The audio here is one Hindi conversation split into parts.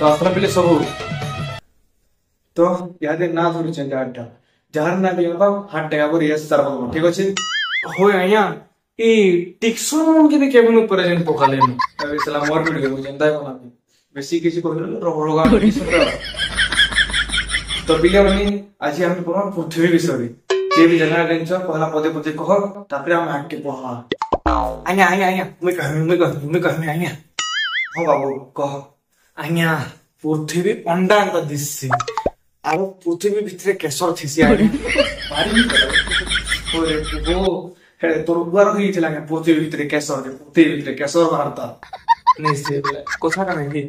तो आसला पिले सबू तो यादे ना धरू चंदा अड्डा जार ना भी बाबा हाट टका पर यस सर्व ठीक अछि होय आया ई टिक्सन के भी केबन ऊपर जन पोकाले न तबे सला मोर पिड गयो जंदा बना बेसी किसी को रोगा तो पिले मनी आज हम पढ़ा पृथ्वी विषय जे भी जना रेंच पहला पदे पदे कह तापर हम आके पढ़ा आया आया आया मैं कह आया हो बाबू कह आया पृथ्वी अंडा अंडा दिससी आ पृथ्वी भितरे केसर थिसी आनी मारी ओरे वो हे तोर उबार होई थिला पृथ्वी भितरे केसर भारता नहीं से कथा का नहीं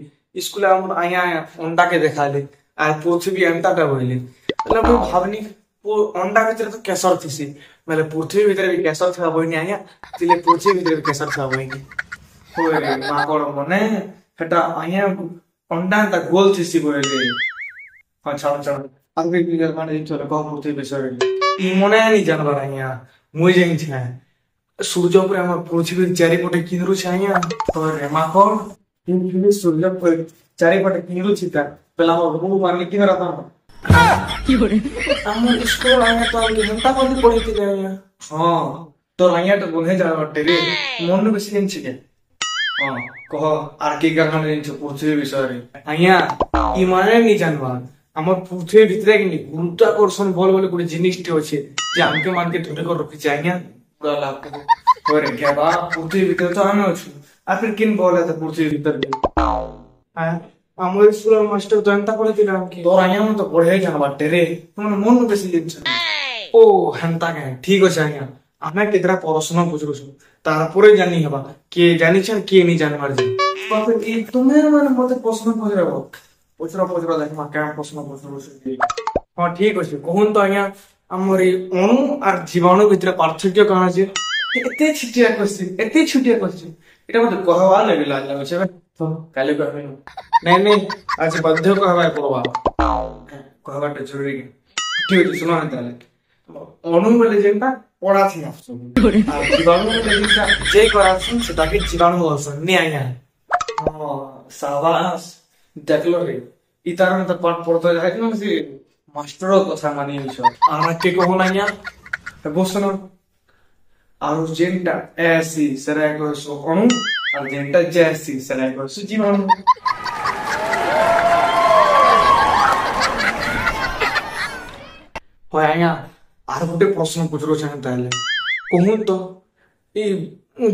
स्कूल हम आया अंडा के देखाले आ पृथ्वी अंडा का बोली मतलब मैं भावनी वो अंडा भितरे तो केसर थिसी मतलब पृथ्वी भितरे भी केसर था बोनी आया तिले पृथ्वी भितरे भी केसर था बोनी ओरे माकोड़ मने हेटा आया अंडा ता गोल थिसी बोले हां छाड़ आगे क्लियर माने चले कह पृथ्वी विषय ई मने नहीं जानवर आया मुई जें छै सूर्य ऊपर हम पृथ्वी चारि पटे किनरु छै आया और माकोड़ इन सूर्य पर चारि पटे किनरु छिता पहला हम रूम मारने की रहता की हो रे हम स्कूल आया तो हम घंटा बंद पढ़ी थी आया हां तो आया तो बोले जा रे मन में बेसी नहीं छै हां कह आर की गहन नहीं छै पृथ्वी विषय रे आया ई माने नहीं जानवा हमर पृथ्वी भीतर के गुरुत्वाकर्षण बल बोले कोई जिनिस टे अछि जे हमके मान के धरे को रखि जाइया पूरा लाभ को रे क्या बा पृथ्वी भीतर तो हम अछु आ फिर किन बोले तो पृथ्वी भीतर हां हमर स्कूल मास्टर तो अंता पढ़े दिला हमके तोर आया हम तो पढ़े जान बाटे रे तुम मन में बेसी दिन ओ हंता के ठीक अछि आया हमें केतरा प्रश्न पूछरो छु तारपरे जानी हबा के जानी छ के नहीं जानबार जे बाप ए तुम्हें मन मते प्रश्न पूछरो पूछरो देख मा क्या प्रश्न पूछरो छु हां ठीक अछि कोन तो आया हमर अणु और जीवाणु भीतर पार्थक्य कहां छै एते छिटिया क्वेश्चन एटा मते कहवा ले लागला छै तो काले कहबे नहीं आज बद्ध कहबा पड़बा कहबाटा जरूरी ठीक अछि सुनो ताले अणु बोले जेंता पड़ा थी आ जीवाणु बोले जेंता जे करासन सेटा के जीवाणु होसन नि आया हां शाबाश देखलो रे इतार में तो पाठ पढ़तो जाय न से मास्टरो कथा मानि छ आना के कहू ना या बोसनो आरो जेंटा ऐसी सराय को सो अणु और जेंटा जैसी सराय को सो जीवाणु होया आर गोटे प्रश्न पूछरो चाहन ताले कहून तो ई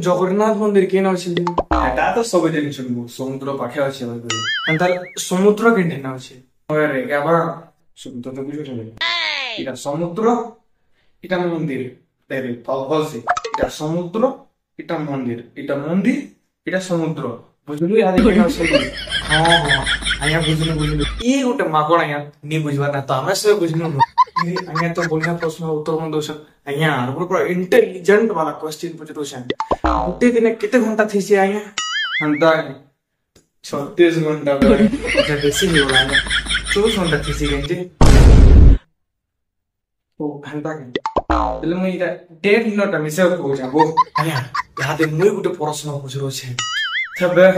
जगन्नाथ मंदिर केन अछि एटा तो सब दिन सुनबो समुद्र पाखे अछि भाई अंतर समुद्र केन न अछि अरे गाबा समुद्र तो बुझो रे इटा समुद्र इटा मंदिर तेरे पावल से इटा समुद्र इटा मंदिर इटा समुद्र बुझलु याद केन अछि हां आया बुझलु ई गोटे मागण आया नी बुझबा ना तो हमें से बुझनु आया तो बोलना प्रश्न उत्तर मन दोष आया पूरा इंटेलिजेंट वाला क्वेश्चन पूछरो छ गोटे दिन केते घंटा थीसी आया हंता 36 घंटा जे बेसी हो गला 24 घंटा थीसी गंजे ओ घंटा के ले मैं इटा 1.5 मिनट मिसे को जाबो आया याद मुई गोटे प्रश्न पूछरो छ तबे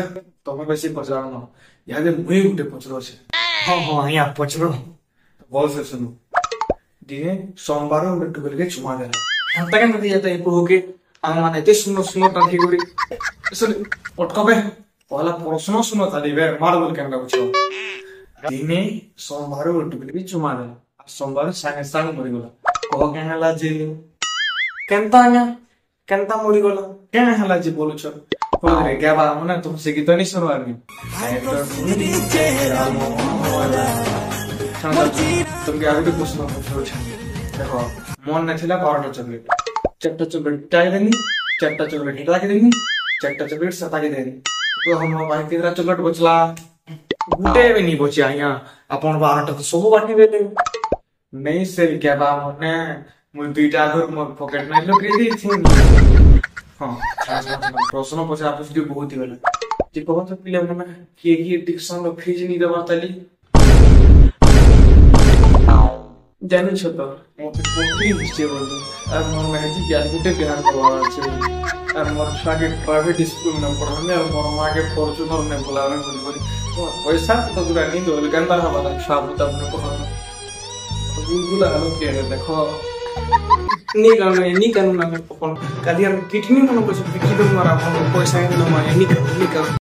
तमे बेसी पछरानो याद मुई गोटे पूछरो छ हां आया पूछरो बोल से सुनो दिने सोमवार में टुकल के चुमा देला हंता के मते जाता है प्रभु के हम माने ते सुनो ताकि गोरी सुन पटकबे पहला प्रश्न सुनो ताली बे मार बोल के पूछो दिने सोमवार में टुकल के चुमा देला सोमवार संग मरि गला कह के हला जे केनता मरि गला के हला जे बोलु छ रे गाबा मने तुम से गीत नहीं सुनवार में तुमके आगे भी प्रश्न पूछो देखो मन न थिला 12टा चॉकलेट 4टा चॉकलेट टाइ देनी 4टा चॉकलेट हिटा के देनी 4टा चॉकलेट सता के देनी तो हम भाई तेरा चॉकलेट बचला गुटे भी नहीं बचे आया अपन 12टा तो सब बांटी देले नहीं से क्या बा मने मुई दुईटा आगर मोर पॉकेट में लगे दी थी हां प्रश्न पूछा आप वीडियो बहुत ही वाला जे कहो तो पिले में के डिक्शन रो फीज नहीं देबा तली जाने छ तो मोते कोठी हिस्से बोलू और मोर मैजी के गुटे बिहार करवा छै और मोर छागे प्राइवेट स्कूल में पढ़ने और मोर मां के फॉर्च्यूनर में बुलावे बोली पैसा तो पूरा नहीं दो गंदा हवा था साबु तब न कहो बुलबुल आलो के देखो नी कानून ना कौन काली हम किडनी मन को बिकी दो मारा हम पैसा न मारे नी